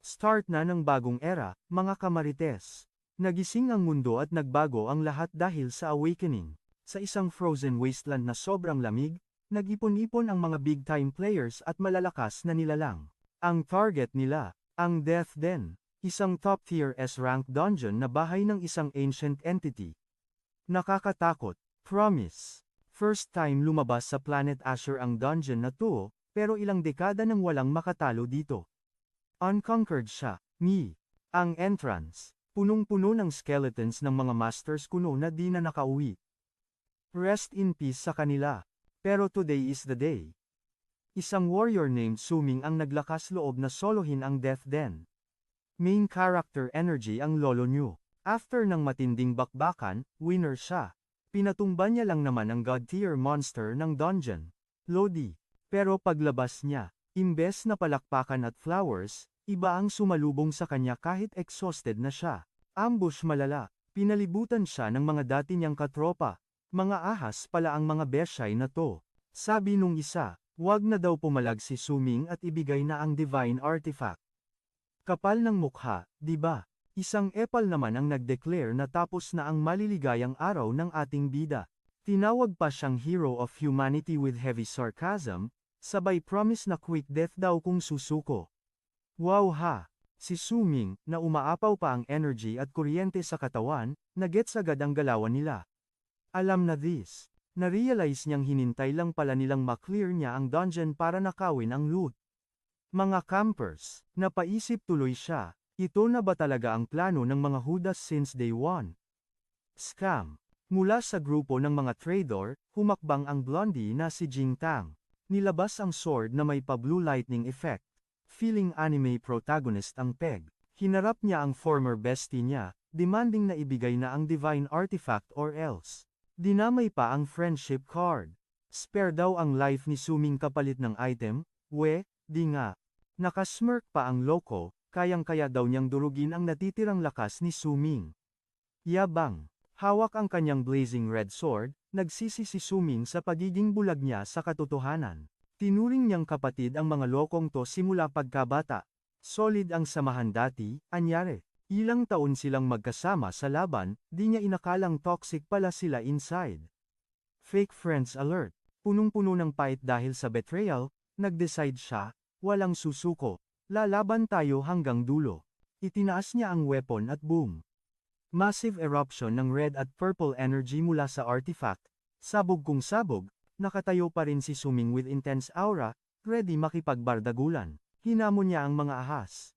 Start na ng bagong era, mga kamarites. Nagising ang mundo at nagbago ang lahat dahil sa awakening. Sa isang frozen wasteland na sobrang lamig, nag-ipon-ipon ang mga big-time players at malalakas na nilalang. Ang target nila, ang Death Den, isang top-tier S-rank dungeon na bahay ng isang ancient entity. Nakakatakot, promise. First time lumabas sa Planet Asher ang dungeon na to, pero ilang dekada nang walang makatalo dito. Unconquered siya, Ang entrance, punong-puno ng skeletons ng mga masters kuno na di na nakauwi. Rest in peace sa kanila. Pero today is the day. Isang warrior named Suming ang naglakas loob na solohin ang Death Den. Main character energy ang lolo nyo. After ng matinding bakbakan, winner siya. Pinatumba niya lang naman ang god-tier monster ng dungeon, Lodi. Pero paglabas niya, imbes na palakpakan at flowers, iba ang sumalubong sa kanya kahit exhausted na siya. Ambush malala, pinalibutan siya ng mga dati niyang katropa. Mga ahas pala ang mga beshay na to. Sabi nung isa, wag na daw pumalag si Suming at ibigay na ang divine artifact. Kapal ng mukha, di ba? Isang epal naman ang nag-declare na tapos na ang maliligayang araw ng ating bida. Tinawag pa siyang hero of humanity with heavy sarcasm, sabay promise na quick death daw kung susuko. Wow ha! Si Suming, na umaapaw pa ang energy at kuryente sa katawan, nagets agad ang galawan nila. Alam na this. Na-realize niyang hinintay lang pala nilang maklear niya ang dungeon para nakawin ang loot. Mga campers, napaisip tuloy siya, ito na ba talaga ang plano ng mga Judas since day one? Scam. Mula sa grupo ng mga trader, humakbang ang blondie na si Jing Tang. Nilabas ang sword na may pa-blue lightning effect. Feeling anime protagonist ang peg. Hinarap niya ang former bestie niya, demanding na ibigay na ang divine artifact or else. Dinamay pa ang friendship card. Spare daw ang life ni Suming kapalit ng item, di nga. Nakasmirk pa ang loko, kayang-kaya daw niyang durugin ang natitirang lakas ni Suming. Yabang. Hawak ang kanyang blazing red sword, nagsisi si Suming sa pagiging bulag niya sa katotohanan. Tinuring niyang kapatid ang mga lokong to simula pagkabata. Solid ang samahan dati, anyari. Ilang taon silang magkasama sa laban, di niya inakalang toxic pala sila inside. Fake friends alert. Punong-puno ng pait dahil sa betrayal, nag-decide siya, walang susuko. Lalaban tayo hanggang dulo. Itinaas niya ang weapon at boom. Massive eruption ng red at purple energy mula sa artifact. Sabog kung sabog, nakatayo pa rin si Suming with intense aura, ready makipagbardagulan. Hinamon niya ang mga ahas.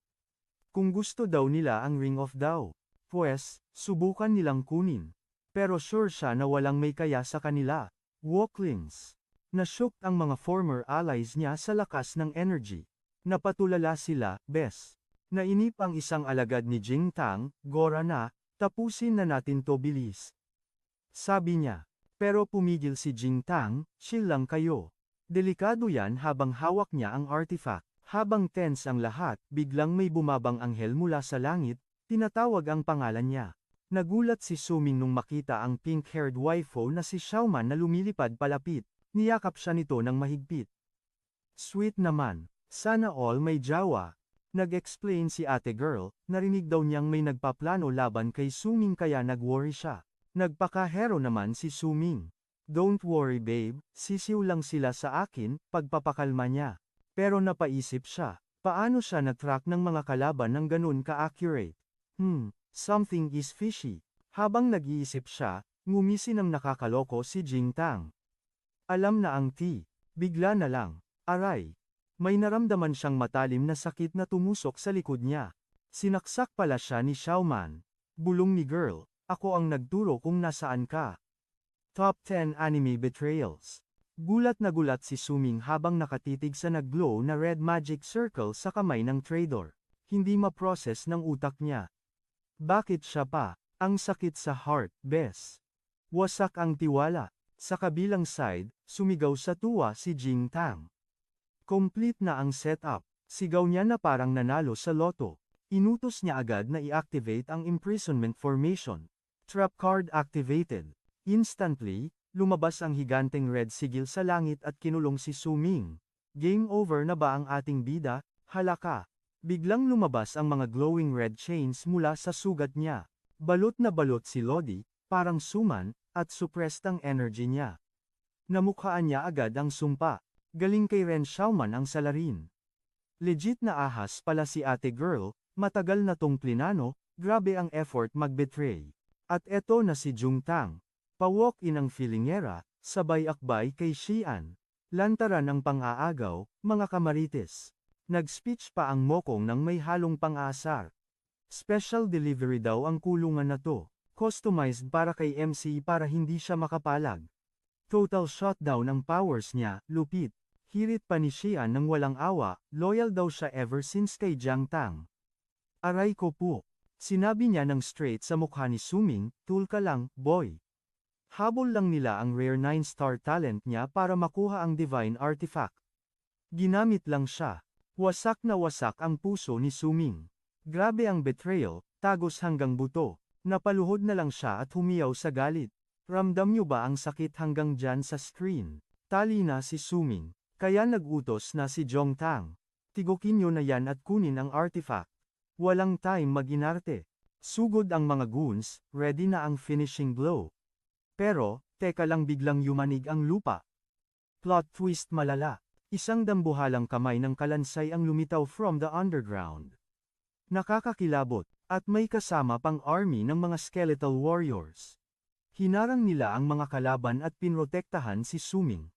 Kung gusto daw nila ang Ring of Dao, pues, subukan nilang kunin. Pero sure siya na walang may kaya sa kanila. Walklings. Nashook ang mga former allies niya sa lakas ng energy. Napatulala sila, bes. Nainip ang isang alagad ni Jing Tang, Gora na, tapusin na natin to bilis. Sabi niya. Pero pumigil si Jing Tang, chill lang kayo. Delikado yan habang hawak niya ang artifact. Habang tense ang lahat, biglang may bumabang anghel mula sa langit, tinatawag ang pangalan niya. Nagulat si Suming nung makita ang pink-haired waifu na si Xiaoman na lumilipad palapit. Niyakap siya nito ng mahigpit. Sweet naman. Sana all may jawa. Nag-explain si ate girl, narinig daw niyang may nagpaplano laban kay Suming kaya nag-worry siya. Nagpaka-hero naman si Suming. Don't worry babe, sisiw lang sila sa akin, pagpapakalma niya. Pero napaisip siya, paano siya nag-track ng mga kalaban ng ganun ka-accurate? Something is fishy. Habang nag-iisip siya, ngumisi ng nakakaloko si Jing Tang. Alam na ang bigla na lang, aray. May naramdaman siyang matalim na sakit na tumusok sa likod niya. Sinaksak pala siya ni Xiaoman. Bulong ni girl, ako ang nagturo kung nasaan ka. Top 10 Anime Betrayals. Gulat na gulat si Suming habang nakatitig sa nag-glow na red magic circle sa kamay ng trader. Hindi ma-process ng utak niya. Bakit siya pa? Ang sakit sa heart, bes. Wasak ang tiwala. Sa kabilang side, sumigaw sa tuwa si Jing Tang. Complete na ang setup. Sigaw niya na parang nanalo sa loto. Inutos niya agad na i-activate ang imprisonment formation. Trap card activated. Instantly, lumabas ang higanteng red sigil sa langit at kinulong si Suming. Game over na ba ang ating bida? Halaka. Biglang lumabas ang mga glowing red chains mula sa sugat niya. Balot na balot si Lodi, parang suman, at suppressed ang energy niya. Namukhaan niya agad ang sumpa. Galing kay Ren Xiaoman ang salarin. Legit na ahas pala si ate girl, matagal na tong plinano, grabe ang effort mag-betray. At eto na si Jung Tang. Pa-walk-in ang feelingera, sabay akbay kay Xian. Lantaran ang pang-aagaw, mga kamarites. Nag-speech pa ang Mokong nang may halong pang-aasar. Special delivery daw ang kulungan na to. Customized para kay MC para hindi siya makapalag. Total shutdown ng powers niya, lupit. Hirit pa ni Xian nang walang awa, loyal daw siya ever since kay Jiang Tang. Aray ko po. Sinabi niya ng straight sa mukha ni Suming, tool ka lang, boy. Habol lang nila ang rare 9-star talent niya para makuha ang divine artifact. Ginamit lang siya. Wasak na wasak ang puso ni Suming. Grabe ang betrayal, tagos hanggang buto. Napaluhod na lang siya at humiyaw sa galit. Ramdam niyo ba ang sakit hanggang dyan sa screen? Tali na si Suming. Kaya nagutos na si Jong Tang. Tigukin niyo na yan at kunin ang artifact. Walang time mag-inarte. Sugod ang mga goons, ready na ang finishing blow. Pero, teka lang biglang yumanig ang lupa. Plot twist malala. Isang dambuhalang kamay ng kalansay ang lumitaw from the underground. Nakakakilabot, at may kasama pang army ng mga skeletal warriors. Hinarang nila ang mga kalaban at pinrotektahan si Suming.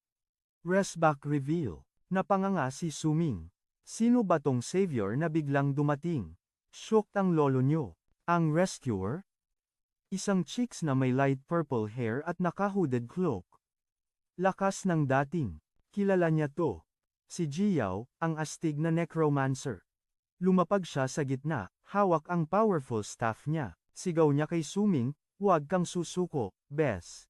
Resback reveal. Napanganga si Suming. Sino ba tong savior na biglang dumating? Shocked ang lolo nyo. Ang rescuer? Isang chicks na may light purple hair at naka-hooded cloak. Lakas ng dating. Kilala niya to. Si Jiao, ang astig na necromancer. Lumapag siya sa gitna, hawak ang powerful staff niya. Sigaw niya kay Suming, huwag kang susuko, bes.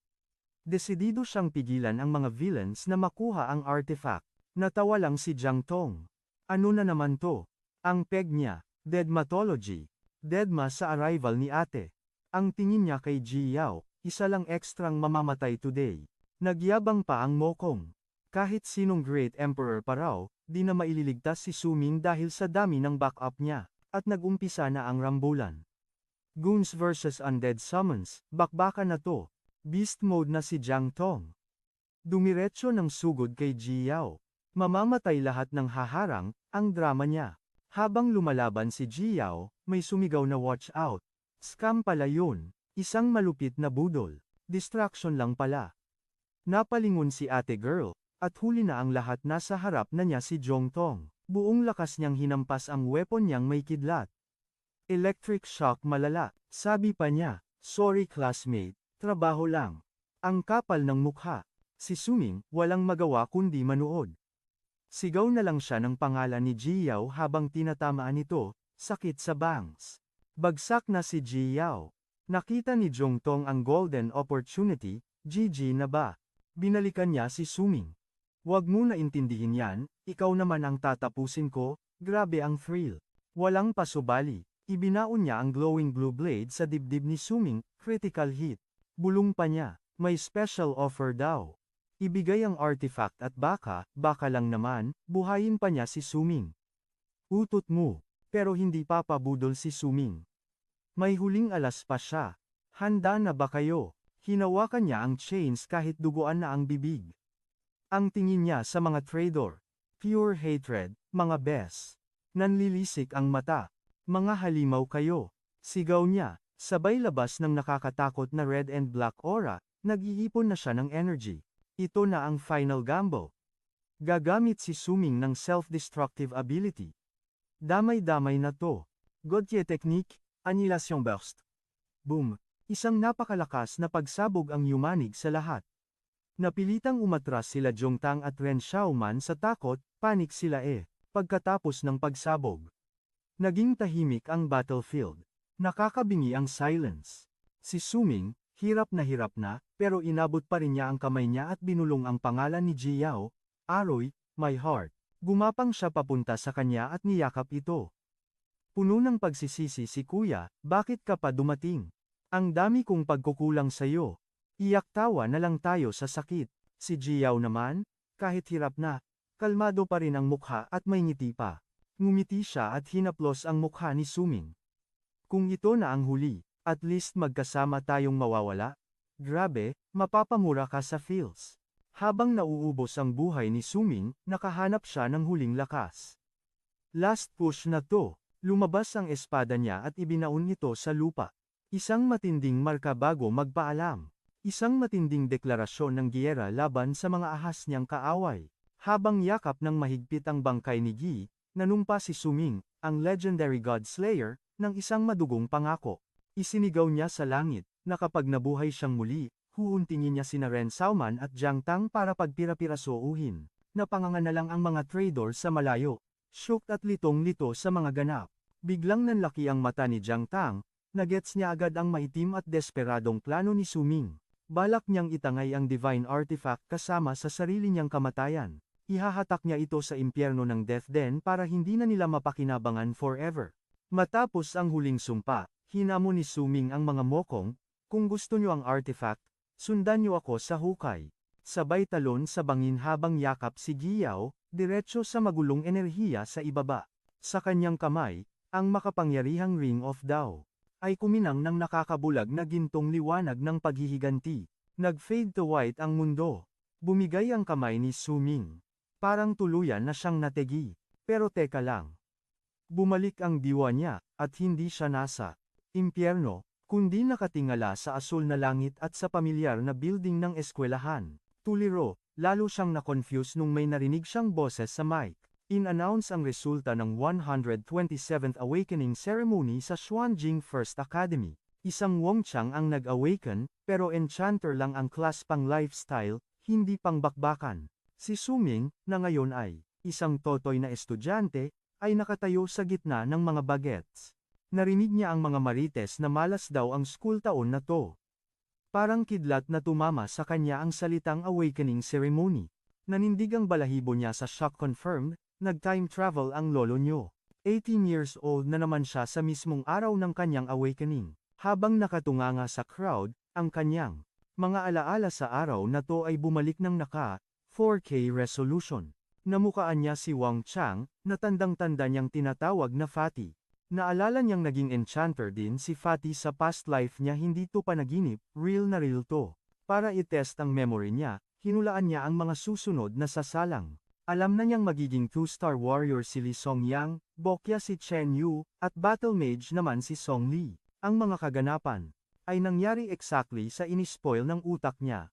Desidido siyang pigilan ang mga villains na makuha ang artifact. Natawa lang si Jiang Tong. Ano na naman to? Ang peg niya, Deadmatology. Deadma sa arrival ni ate. Ang tingin niya kay Jiao, isa lang ekstrang mamamatay today. Nagyabang pa ang Mokong. Kahit sinong Great Emperor pa raw, di na maililigtas si Suming dahil sa dami ng backup niya, at nag-umpisa na ang rambulan. Goons vs Undead Summons, bakbakan na to. Beast mode na si Jiang Tong. Dumiretso ng sugod kay Jiao. Mamamatay lahat ng haharang, ang drama niya. Habang lumalaban si Jiao, may sumigaw na watch out. Scam pala yun. Isang malupit na budol. Distraction lang pala. Napalingon si ate girl. At huli na ang lahat nasa harap na niya si Jong Tong. Buong lakas niyang hinampas ang weapon niyang may kidlat. Electric shock malala, sabi pa niya, sorry classmate, trabaho lang. Ang kapal ng mukha. Si Suming, walang magawa kundi manood. Sigaw na lang siya ng pangalan ni Jiao habang tinatamaan ito, sakit sa bangs. Bagsak na si Jiao. Nakita ni Jong Tong ang golden opportunity, GG na ba? Binalikan niya si Suming. Wag mo na intindihin yan, ikaw naman ang tatapusin ko, grabe ang thrill. Walang pasubali, ibinaon niya ang glowing blue blade sa dibdib ni Suming, critical hit. Bulong pa niya, may special offer daw. Ibigay ang artifact at baka lang naman, buhayin pa niya si Suming. Utot mo, pero hindi papabudol si Suming. May huling alas pa siya. Handa na ba kayo? Hinawakan niya ang chains kahit duguan na ang bibig. Ang tingin niya sa mga traitor. Pure hatred, mga bes. Nanlilisik ang mata. Mga halimaw kayo. Sigaw niya, sabay labas ng nakakatakot na red and black aura, nag-iipon na siya ng energy. Ito na ang final gamble. Gagamit si Suming ng self-destructive ability. Damay-damay na to. Gautier technique, annihilation burst. Boom. Isang napakalakas na pagsabog ang yumanig sa lahat. Napilitang umatras sila Jong Tang at Ren Xiaoman sa takot, panik sila pagkatapos ng pagsabog. Naging tahimik ang battlefield. Nakakabingi ang silence. Si Suming, hirap na, pero inabot pa rin niya ang kamay niya at binulong ang pangalan ni Jiao, Aroy, my heart. Gumapang siya papunta sa kanya at niyakap ito. Puno ng pagsisisi si kuya, bakit ka pa dumating? Ang dami kong pagkukulang sa'yo. Iyak tawa na lang tayo sa sakit. Si Jiao naman, kahit hirap na, kalmado pa rin ang mukha at may ngiti pa. Ngumiti siya at hinaplos ang mukha ni Suming. Kung ito na ang huli, at least magkasama tayong mawawala? Grabe, mapapamura ka sa feels. Habang nauubos ang buhay ni Suming, nakahanap siya ng huling lakas. Last push na to. Lumabas ang espada niya at ibinaon ito sa lupa. Isang matinding marka bago magpaalam. Isang matinding deklarasyon ng giyera laban sa mga ahas niyang kaaway. Habang yakap ng mahigpit ang bangkay ni Gi, nanumpa si Suming, ang legendary God Slayer, ng isang madugong pangako. Isinigaw niya sa langit, na kapag nabuhay siyang muli, huuntingin niya sina Ren Xiaoman at Jiang Tang para pagpira-pirasuuhin. Napangangan na lang ang mga trader sa malayo. Shook at litong-lito sa mga ganap. Biglang nanlaki ang mata ni Jiang Tang, nagets niya agad ang maitim at desperadong plano ni Suming. Balak niyang itangay ang divine artifact kasama sa sarili niyang kamatayan. Ihahatak niya ito sa impyerno ng Death Den para hindi na nila mapakinabangan forever. Matapos ang huling sumpa, hinamon ni Suming ang mga mokong, kung gusto niyo ang artifact, sundan niyo ako sa hukay. Sabay talon sa bangin habang yakap si Giyaw, diretso sa magulong enerhiya sa ibaba. Sa kanyang kamay, ang makapangyarihang Ring of Tao, ay kuminang ng nakakabulag na gintong liwanag ng paghihiganti. Nag-fade to white ang mundo. Bumigay ang kamay ni Suming. Parang tuluyan na siyang nategi. Pero teka lang. Bumalik ang diwa niya, at hindi siya nasa impyerno, kundi nakatingala sa asul na langit at sa pamilyar na building ng eskwelahan. Tuliro, lalo siyang na-confuse nung may narinig siyang boses sa mic. In-announce ang resulta ng 127th Awakening Ceremony sa Xuanjing First Academy. Isang Wongchang ang nag-awaken, pero enchanter lang ang class pang lifestyle, hindi pang bakbakan. Si Suming, na ngayon ay isang totoy na estudyante, ay nakatayo sa gitna ng mga bagets. Narinig niya ang mga marites na malas daw ang school taon na to. Parang kidlat na tumama sa kanya ang salitang awakening ceremony. Nanindig ang balahibo niya sa shock confirmed, nag-time travel ang lolo niyo. 18 years old na naman siya sa mismong araw ng kanyang awakening. Habang nakatunganga sa crowd, ang kanyang mga alaala sa araw na to ay bumalik ng naka 4K resolution. Namukaan niya si Wang Chang, na tandang-tanda niyang tinatawag na Fatty. Naalala niyang naging enchanter din si Fatty sa past life niya, hindi to panaginip, real na real to. Para i-test ang memory niya, hinulaan niya ang mga susunod na sasalang. Alam na niyang magiging 2-star warrior si Li Songyang, Bokya si Chen Yu, at battle mage naman si Song Li. Ang mga kaganapan ay nangyari exactly sa inispoil ng utak niya.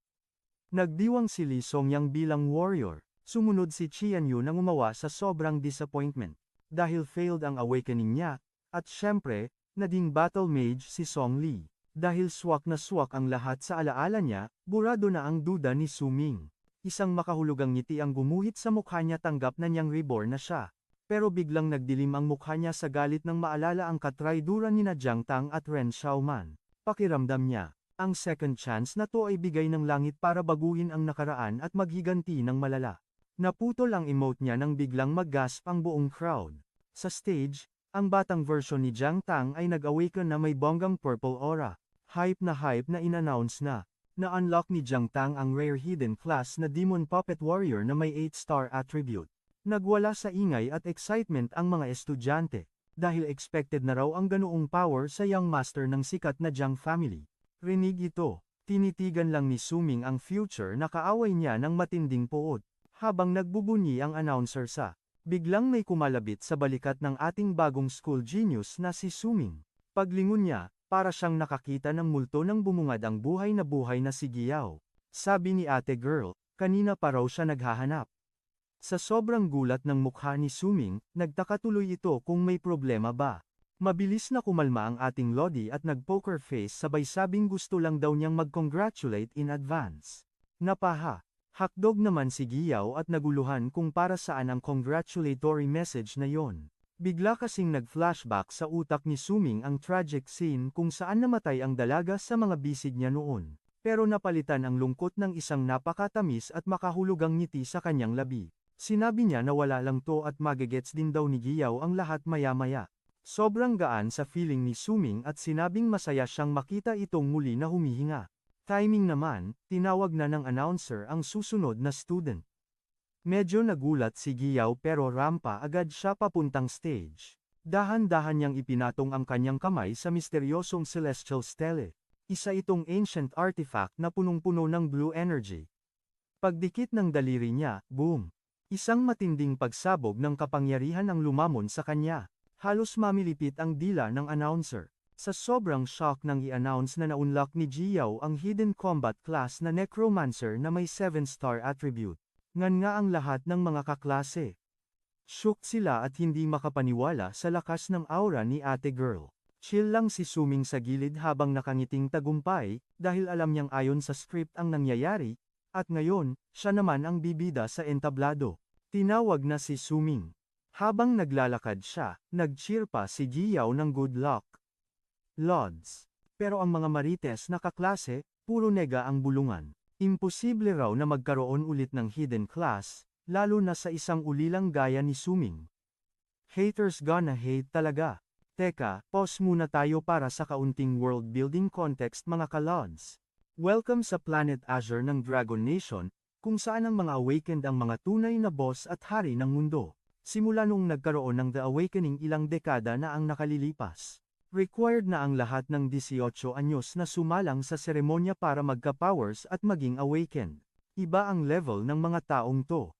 Nagdiwang si Li Songyang bilang warrior, sumunod si Qian Yu nang umawa sa sobrang disappointment. Dahil failed ang awakening niya, at syempre, naging battle mage si Song Li. Dahil swak na swak ang lahat sa alaala niya, burado na ang duda ni Suming. Isang makahulugang ngiti ang gumuhit sa mukha niya, tanggap na niyang reborn na siya. Pero biglang nagdilim ang mukha niya sa galit nang maalala ang katrayduran ni Jiang Tang at Ren Xiaoman. Pakiramdam niya, ang second chance na to ay bigay ng langit para baguhin ang nakaraan at maghiganti ng malala. Naputol ang emote niya nang biglang mag-gasp ang buong crowd. Sa stage, ang batang version ni Jiang Tang ay nag-awaken na may bonggang purple aura. Hype na in-announce na-unlock ni Jiang Tang ang rare hidden class na Demon Puppet Warrior na may 8-star attribute. Nagwala sa ingay at excitement ang mga estudyante, dahil expected na raw ang ganoong power sa young master ng sikat na Jiang family. Rinig ito, tinitigan lang ni Suming ang future na kaaway niya ng matinding puot. Habang nagbubunyi ang announcer sa biglang may kumalabit sa balikat ng ating bagong school genius na si Suming. Paglingon niya, para siyang nakakita ng multo ng bumungad ang buhay na si Giyaw. Sabi ni ate girl, kanina pa raw siya naghahanap. Sa sobrang gulat ng mukha ni Suming, nagtaka tuloy ito kung may problema ba. Mabilis na kumalma ang ating Lodi at nag-poker face, sabay sabing gusto lang daw niyang mag-congratulate in advance. Napaha. Hakdog naman si Giyaw at naguluhan kung para saan ang congratulatory message na yon. Bigla kasing nag-flashback sa utak ni Suming ang tragic scene kung saan namatay ang dalaga sa mga bisig niya noon. Pero napalitan ang lungkot ng isang napakatamis at makahulugang ngiti sa kanyang labi. Sinabi niya na wala lang to at magegets din daw ni Giyaw ang lahat maya-maya. Sobrang gaan sa feeling ni Suming at sinabing masaya siyang makita itong muli na humihinga. Timing naman, tinawag na ng announcer ang susunod na student. Medyo nagulat si Giyaw pero rampa agad siya papuntang stage. Dahan-dahan niyang ipinatong ang kanyang kamay sa misteryosong celestial stele. Isa itong ancient artifact na punong-puno ng blue energy. Pagdikit ng daliri niya, boom! Isang matinding pagsabog ng kapangyarihan ang lumamon sa kanya. Halos mamilipit ang dila ng announcer. Sa sobrang shock nang i-announce na na-unlock ni Giyaw ang hidden combat class na Necromancer na may 7-star attribute. Ngan nga ang lahat ng mga kaklase. Shook sila at hindi makapaniwala sa lakas ng aura ni ate girl. Chill lang si Suming sa gilid habang nakangiting tagumpay, dahil alam niyang ayon sa script ang nangyayari, at ngayon, siya naman ang bibida sa entablado. Tinawag na si Suming. Habang naglalakad siya, nag-cheer pa si Giyaw ng good luck. Lods. Pero ang mga marites na kaklase, puro nega ang bulungan. Imposible raw na magkaroon ulit ng hidden class, lalo na sa isang ulilang gaya ni Suming. Haters gonna hate talaga. Teka, pause muna tayo para sa kaunting world building context mga kalods. Welcome sa Planet Azure ng Dragon Nation, kung saan ang mga awakened ang mga tunay na boss at hari ng mundo. Simula nung nagkaroon ng The Awakening ilang dekada na ang nakalilipas. Required na ang lahat ng 18 anyos na sumalang sa seremonya para magka-powers at maging awakened. Iba ang level ng mga taong to.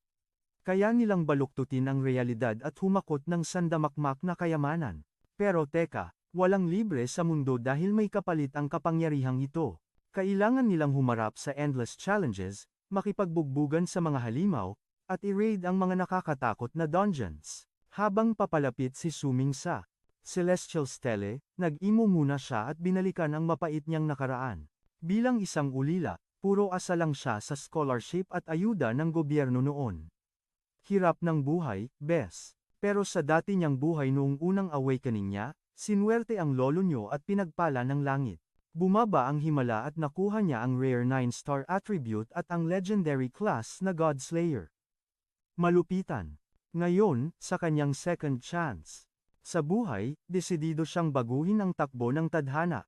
Kaya nilang baluktutin ang realidad at humakot ng sandamakmak na kayamanan. Pero teka, walang libre sa mundo dahil may kapalit ang kapangyarihang ito. Kailangan nilang humarap sa endless challenges, makipagbugbugan sa mga halimaw, at i-raid ang mga nakakatakot na dungeons. Habang papalapit si Suming sa Celestial Stele, nag-imo muna siya at binalikan ang mapait niyang nakaraan. Bilang isang ulila, puro asa lang siya sa scholarship at ayuda ng gobyerno noon. Hirap ng buhay, bes. Pero sa dati niyang buhay noong unang awakening niya, sinuwerte ang lolo niyo at pinagpala ng langit. Bumaba ang himala at nakuha niya ang rare 9-star attribute at ang legendary class na God Slayer. Malupitan. Ngayon, sa kanyang second chance. Sa buhay, desidido siyang baguhin ang takbo ng tadhana.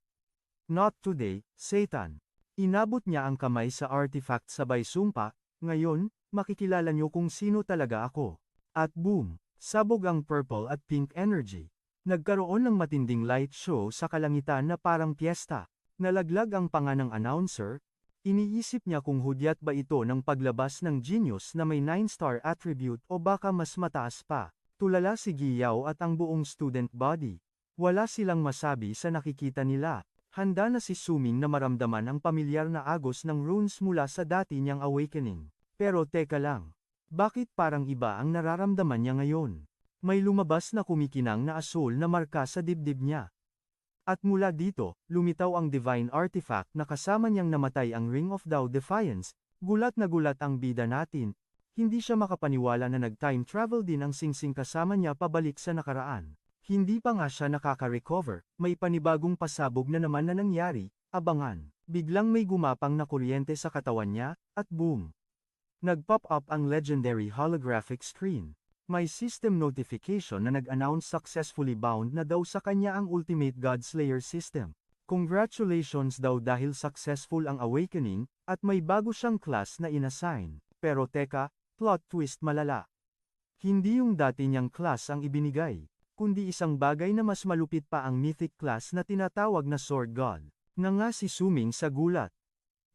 Not today, Satan. Inabot niya ang kamay sa artifact sabay sumpa, ngayon, makikilala niyo kung sino talaga ako. At boom, sabog ang purple at pink energy. Nagkaroon ng matinding light show sa kalangitan na parang piyesta. Nalaglag ang panga ng announcer, iniisip niya kung hudyat ba ito ng paglabas ng genius na may 9-star attribute o baka mas mataas pa. Tulala si Giyaw at ang buong student body. Wala silang masabi sa nakikita nila. Handa na si Suming na maramdaman ang pamilyar na agos ng runes mula sa dati niyang awakening. Pero teka lang. Bakit parang iba ang nararamdaman niya ngayon? May lumabas na kumikinang na asul na marka sa dibdib niya. At mula dito, lumitaw ang divine artifact na kasama niyang namatay ang Ring of Tao Defiance. Gulat na gulat ang bida natin. Hindi siya makapaniwala na nag-time travel din ang singsing kasama niya pabalik sa nakaraan. Hindi pa nga siya nakaka-recover, may panibagong pasabog na naman na nangyari, abangan. Biglang may gumapang na kuryente sa katawan niya, at boom! Nag-pop up ang legendary holographic screen. May system notification na nag-announce successfully bound na daw sa kanya ang Ultimate God Slayer system. Congratulations daw dahil successful ang awakening, at may bago siyang class na inassign. Pero teka, plot twist malala. Hindi yung dati niyang class ang ibinigay, kundi isang bagay na mas malupit pa ang mythic class na tinatawag na Sword God. Na nga si Suming sa gulat.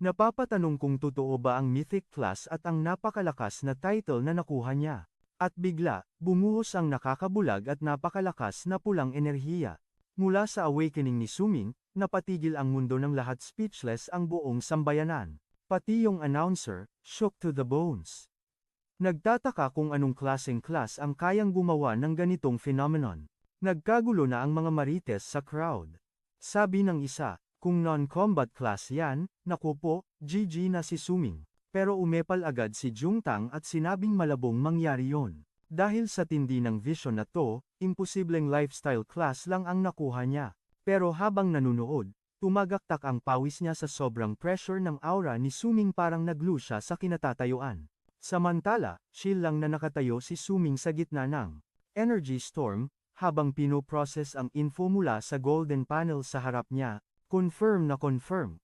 Napapatanong kung totoo ba ang mythic class at ang napakalakas na title na nakuha niya. At bigla, bumuhos ang nakakabulag at napakalakas na pulang enerhiya. Mula sa awakening ni Suming, napatigil ang mundo ng lahat, speechless ang buong sambayanan. Pati yung announcer, shook to the bones. Nagtataka kung anong klaseng class ang kayang gumawa ng ganitong phenomenon. Nagkagulo na ang mga marites sa crowd. Sabi ng isa, kung non-combat class yan, naku po, GG na si Suming. Pero umepal agad si Jungtang at sinabing malabong mangyari yon. Dahil sa tindi ng vision na to, imposibleng lifestyle class lang ang nakuha niya. Pero habang nanunood, tumagaktak ang pawis niya sa sobrang pressure ng aura ni Suming, parang naglu siya sa kinatatayuan. Samantala, chill lang na nakatayo si Suming sa gitna ng energy storm, habang pinoprocess ang info mula sa golden panel sa harap niya. Confirm na confirm.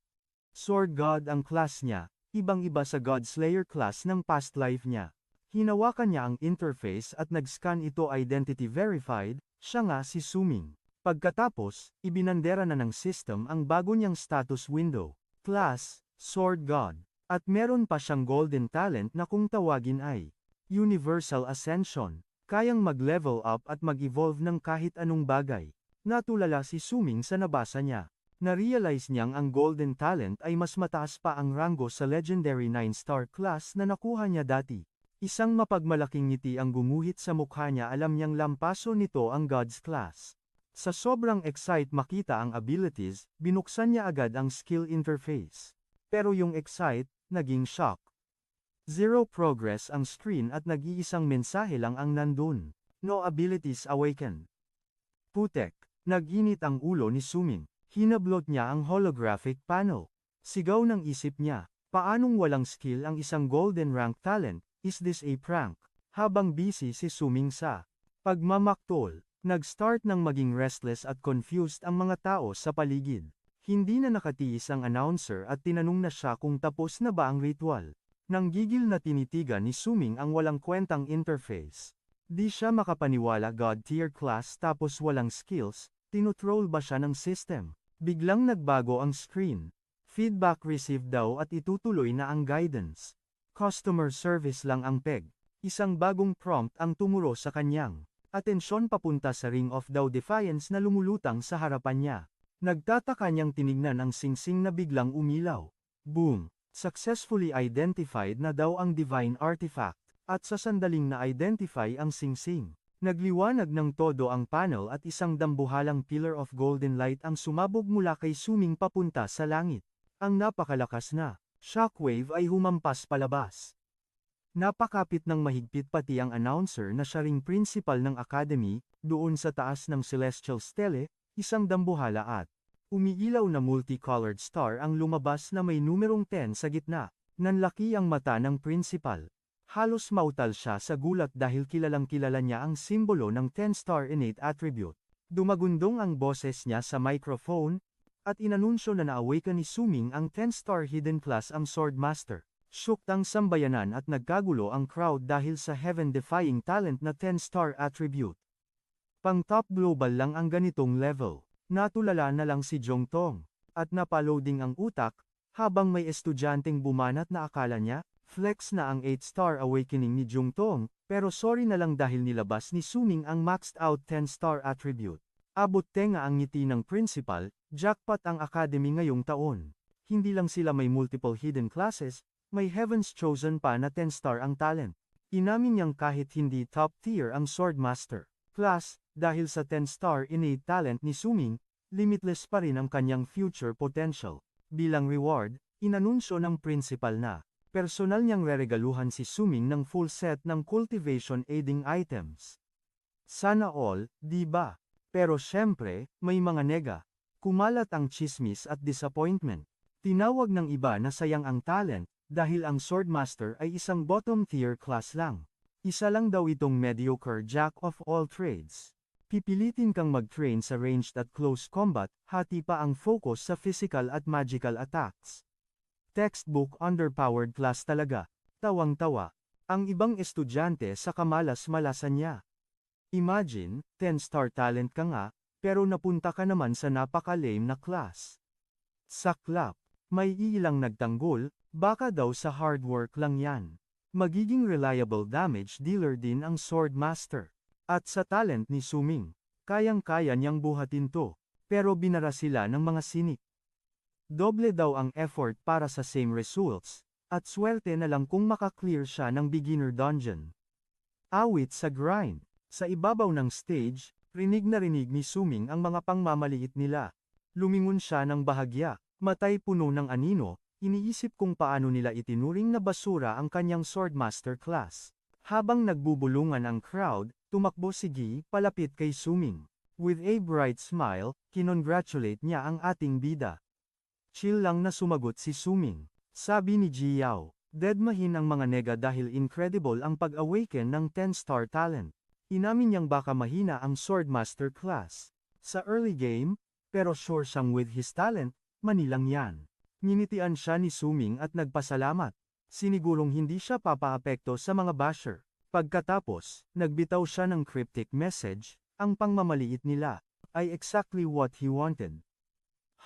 Sword God ang class niya, ibang-iba sa God Slayer class ng past life niya. Hinawakan niya ang interface at nag-scan ito identity verified, siya nga si Suming. Pagkatapos, ibinandera na ng system ang bago niyang status window. Class, Sword God. At meron pa siyang golden talent na kung tawagin ay Universal Ascension. Kayang mag-level up at mag-evolve ng kahit anong bagay. Natulala si Suming sa nabasa niya. Na-realize niyang ang golden talent ay mas mataas pa ang rango sa legendary 9-star class na nakuha niya dati. Isang mapagmalaking ngiti ang gumuhit sa mukha niya, alam niyang lampaso nito ang God's class. Sa sobrang excite makita ang abilities, binuksan niya agad ang skill interface. Pero yung excite, naging shock. Zero progress ang screen at nag-iisang mensahe lang ang nandun. No abilities awaken. Putek, nag-init ang ulo ni Suming. Hinablot niya ang holographic panel. Sigaw ng isip niya, paanong walang skill ang isang golden rank talent, is this a prank? Habang busy si Suming sa pagmamaktol, nag-start ng maging restless at confused ang mga tao sa paligid. Hindi na nakatiis ang announcer at tinanong na siya kung tapos na ba ang ritual. Nang gigil na tinitigan ni Suming ang walang kwentang interface. Di siya makapaniwala, God tier class tapos walang skills, tinutroll ba siya ng system? Biglang nagbago ang screen. Feedback received daw at itutuloy na ang guidance. Customer service lang ang peg. Isang bagong prompt ang tumuro sa kanyang atensyon papunta sa Ring of Defiance na lumulutang sa harapan niya. Nagtataka niyang tinignan ang singsing na biglang umilaw. Boom! Successfully identified na daw ang divine artifact, at sa sandaling na-identify ang singsing. Nagliwanag ng todo ang panel at isang dambuhalang pillar of golden light ang sumabog mula kay Suming papunta sa langit. Ang napakalakas na shockwave ay humampas palabas. Napakapit ng mahigpit pati ang announcer na siya ring principal ng academy, doon sa taas ng celestial stele, isang dambuhala at umiilaw na multicolored star ang lumabas na may numerong 10 sa gitna. Nanlaki ang mata ng principal. Halos mautal siya sa gulat dahil kilalang-kilala niya ang simbolo ng 10-star innate attribute. Dumagundong ang boses niya sa microphone, at inanunsyo na na-awaken ni Suming ang 10-star hidden class ang Swordmaster. Shook ang sambayanan at nagkagulo ang crowd dahil sa heaven-defying talent na 10-star attribute. Pang top global lang ang ganitong level. Natulala na lang si Jongtong, at napaloading ang utak, habang may estudyanteng bumanat na akala niya, flex na ang 8-star awakening ni Jongtong, pero sorry na lang dahil nilabas ni Suming ang maxed out 10-star attribute. Abot tenga ang ngiti ng principal, jackpot ang academy ngayong taon. Hindi lang sila may multiple hidden classes, may heaven's chosen pa na 10-star ang talent. Inamin niyang kahit hindi top tier ang Swordmaster class, dahil sa 10-star innate talent ni Suming, limitless pa rin ang kanyang future potential. Bilang reward, inanunsyo ng principal na personal niyang reregaluhan si Suming ng full set ng cultivation aiding items. Sana all, di ba? Pero syempre, may mga nega. Kumalat ang chismis at disappointment. Tinawag ng iba na sayang ang talent, dahil ang Swordmaster ay isang bottom tier class lang. Isa lang daw itong mediocre jack of all trades. Pipilitin kang mag-train sa ranged at close combat, hati pa ang focus sa physical at magical attacks. Textbook underpowered class talaga. Tawang-tawa. Ang ibang estudyante sa kamalas-malasan niya. Imagine, 10-star talent ka nga, pero napunta ka naman sa napaka-lame na class. Saklap. May ilang nagtanggol, baka daw sa hard work lang yan. Magiging reliable damage dealer din ang Swordmaster. At sa talent ni Suming, kayang-kaya niyang buhatin to, pero binara sila ng mga sinik. Doble daw ang effort para sa same results, at swerte na lang kung makaklear siya ng beginner dungeon. Awit sa grind. Sa ibabaw ng stage, rinig na rinig ni Suming ang mga pangmamaliit nila. Lumingon siya ng bahagya, matay puno ng anino. Iniisip kung paano nila itinuring na basura ang kanyang Swordmaster class. Habang nagbubulungan ang crowd, tumakbo si Gi palapit kay Suming. With a bright smile, kinongratulate niya ang ating bida. Chill lang na sumagot si Suming. Sabi ni Ji Yao, deadmahin ang mga nega dahil incredible ang pag-awaken ng 10-star talent. Inamin niyang baka mahina ang Swordmaster class sa early game, pero sure siyang with his talent, manilang yan. Nginitian siya ni Suming at nagpasalamat. Sinigurong hindi siya papaapekto sa mga basher. Pagkatapos, nagbitaw siya ng cryptic message, ang pangmamaliit nila ay exactly what he wanted.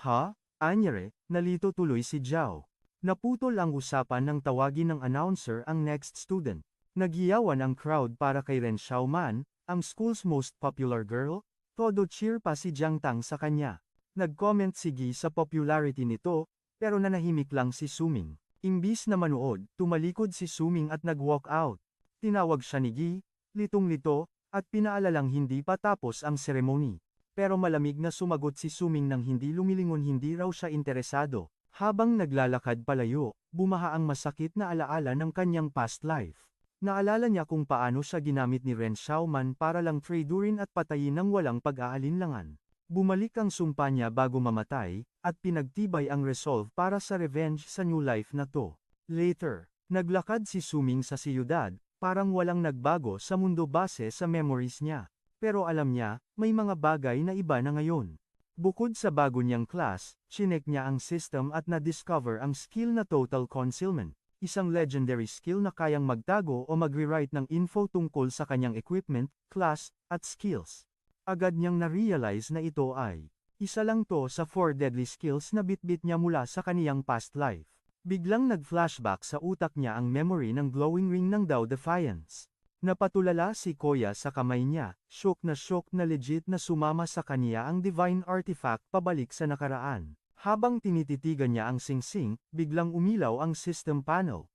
Ha? Anyare, nalito tuloy si Zhao. Naputol ang usapan nang tawagin ng announcer ang next student. Nagyawan ang crowd para kay Ren Xiaoman, ang school's most popular girl. Todo cheer pa si Jiang Tang sa kanya. Nag-comment si Gi sa popularity nito, pero nanahimik lang si Suming. Imbis na manood, tumalikod si Suming at nag-walk out. Tinawag siya ni Gi, litong-lito, at pinaalalang hindi pa tapos ang seremony. Pero malamig na sumagot si Suming nang hindi lumilingon, hindi raw siya interesado. Habang naglalakad palayo, bumaha ang masakit na alaala ng kanyang past life. Naalala niya kung paano siya ginamit ni Ren Xiaoman para lang tradurin at patayin ng walang pag-aalinlangan. Bumalik ang sumpa niya bago mamatay, at pinagtibay ang resolve para sa revenge sa new life na to. Later, naglakad si Suming sa siyudad, parang walang nagbago sa mundo base sa memories niya. Pero alam niya, may mga bagay na iba na ngayon. Bukod sa bago niyang class, chinek niya ang system at na-discover ang skill na total concealment. Isang legendary skill na kayang magtago o mag-rewrite ng info tungkol sa kanyang equipment, class, at skills. Agad niyang na-realize na ito ay isa lang to sa 4 deadly skills na bitbit niya mula sa kaniyang past life. Biglang nag-flashback sa utak niya ang memory ng glowing ring ng Dao Defiance. Napatulala si Koya sa kamay niya, shock na legit na sumama sa kaniya ang divine artifact pabalik sa nakaraan. Habang tinititigan niya ang singsing, biglang umilaw ang system panel.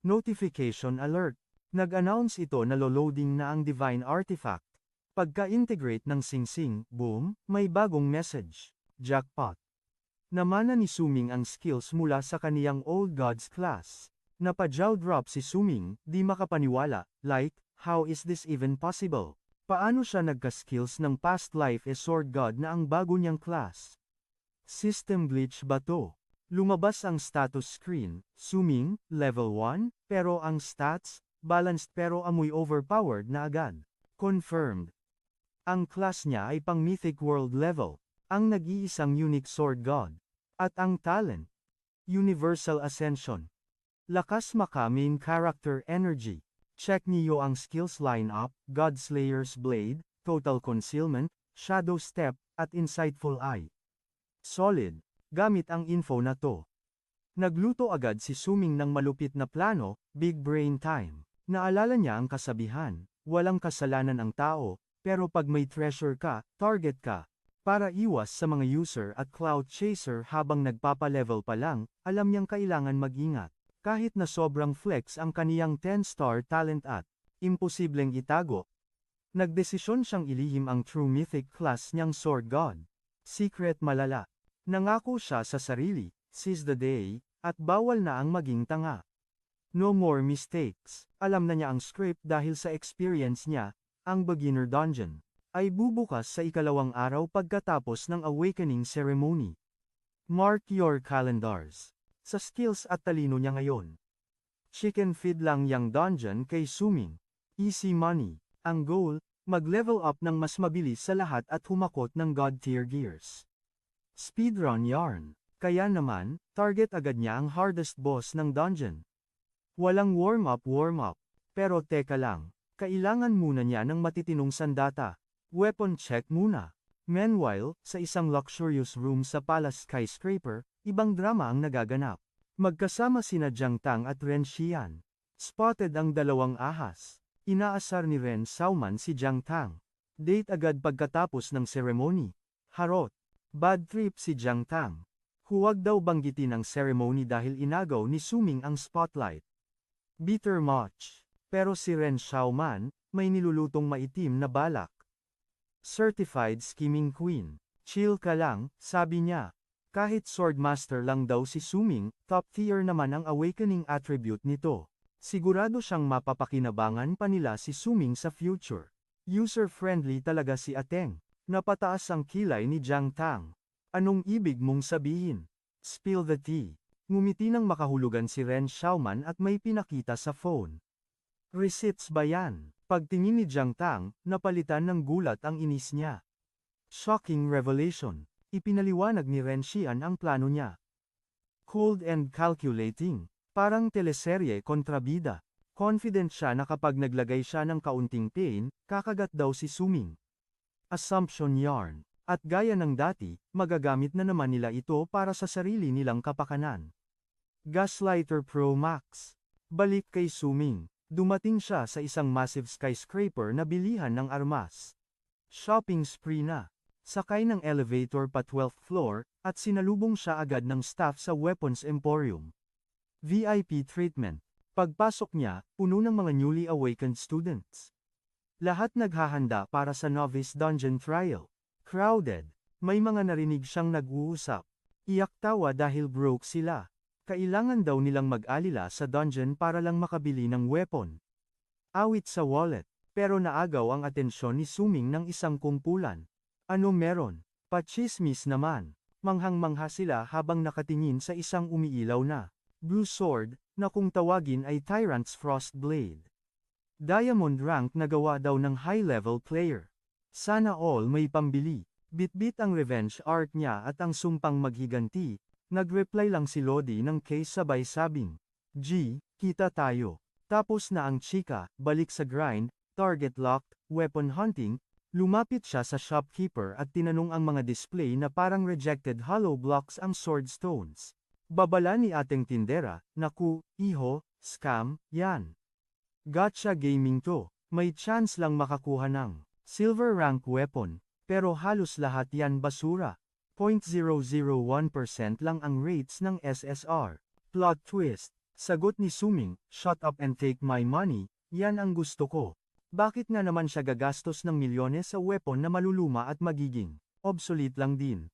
Notification alert. Nag-announce ito na lo-loading na ang divine artifact. Pagka-integrate ng singsing, boom, may bagong message. Jackpot. Namana ni Suming ang skills mula sa kaniyang Old Gods class. Napa-jaw drop si Suming, di makapaniwala, like, how is this even possible? Paano siya nagka-skills ng past life Sword God na ang bago niyang class? System glitch ba to? Lumabas ang status screen, Suming, level 1, pero ang stats, balanced pero amoy overpowered na agad. Confirmed. Ang class niya ay pang Mythic World level, ang nag-iisang unique Sword God. At ang talent, Universal Ascension. Lakas maka main character energy. Check niyo ang skills lineup, Godslayer's Blade, Total Concealment, Shadow Step, at Insightful Eye. Solid. Gamit ang info na to. Nagluto agad si Suming ng malupit na plano, big brain time. Naalala niya ang kasabihan, walang kasalanan ang tao, pero pag may treasure ka, target ka. Para iwas sa mga user at cloud chaser habang nagpapa-level pa lang, alam niyang kailangan mag-ingat. Kahit na sobrang flex ang kaniyang 10-star talent at imposibleng itago. Nagdesisyon siyang ilihim ang true mythic class niyang Sword God. Secret malala. Nangako siya sa sarili, seize the day, at bawal na ang maging tanga. No more mistakes. Alam na niya ang script dahil sa experience niya, ang beginner dungeon ay bubukas sa ikalawang araw pagkatapos ng awakening ceremony. Mark your calendars. Sa skills at talino niya ngayon. Chicken feed lang yang dungeon kay Suming. Easy money. Ang goal, mag-level up ng mas mabilis sa lahat at humakot ng god tier gears. Speedrun yarn. Kaya naman, target agad niya ang hardest boss ng dungeon. Walang warm-up. Pero teka lang, kailangan muna niya ng matitinong sandata. Weapon check muna. Meanwhile, sa isang luxurious room sa Palace Skyscraper, ibang drama ang nagaganap. Magkasama sina Jiang Tang at Ren Xian. Spotted ang dalawang ahas. Inaasar ni Ren Xiaoman si Jiang Tang. Date agad pagkatapos ng ceremony. Harot. Bad trip si Jiang Tang. Huwag daw banggitin ang ceremony dahil inagaw ni Suming ang spotlight. Bitter much. Pero si Ren Xiaoman, may nilulutong maitim na balak. Certified scheming queen. Chill ka lang, sabi niya. Kahit swordmaster lang daw si Suming, top tier naman ang awakening attribute nito. Sigurado siyang mapapakinabangan pa nila si Suming sa future. User-friendly talaga si Ateng. Napataas ang kilay ni Jiang Tang. Anong ibig mong sabihin? Spill the tea. Ngumiti nang makahulugan si Ren Xiaoman at may pinakita sa phone. Receipts ba yan? Pagtingin ni Jiang Tang, napalitan ng gulat ang inis niya. Shocking revelation. Ipinaliwanag ni Ren Xian ang plano niya. Cold and calculating. Parang teleserye kontra bida. Confident siya na kapag naglagay siya ng kaunting pain, kakagat daw si Suming. Assumption yarn. At gaya ng dati, magagamit na naman nila ito para sa sarili nilang kapakanan. Gaslighter Pro Max. Balik kay Suming. Dumating siya sa isang massive skyscraper na bilihan ng armas. Shopping spree na. Sakay ng elevator pa 12th floor, at sinalubong siya agad ng staff sa Weapons Emporium. VIP treatment. Pagpasok niya, puno ng mga newly awakened students. Lahat naghahanda para sa novice dungeon trial. Crowded. May mga narinig siyang nag-uusap. Iyak tawa dahil broke sila. Kailangan daw nilang mag-alila sa dungeon para lang makabili ng weapon. Awit sa wallet. Pero naagaw ang atensyon ni Suming ng isang kumpulan. Ano meron? Pachismis naman. Manghang-mangha sila habang nakatingin sa isang umiilaw na blue sword, na kung tawagin ay Tyrant's Frost Blade. Diamond rank na gawa daw ng high-level player. Sana all may pambili. Bitbit ang revenge art niya at ang sumpang maghiganti. Nag-reply lang si Lodi ng case sabay sabing, G, kita tayo. Tapos na ang chika, balik sa grind, target locked, weapon hunting. Lumapit siya sa shopkeeper at tinanong ang mga display na parang rejected hollow blocks ang sword stones. Babala ni ating tindera, naku, iho, scam, yan. Gotcha gaming to, may chance lang makakuha ng silver rank weapon, pero halos lahat yan basura. 0.001% lang ang rates ng SSR. Plot twist, sagot ni Suming, shut up and take my money, yan ang gusto ko. Bakit nga naman siya gagastos ng milyones sa weapon na maluluma at magiging obsolete lang din?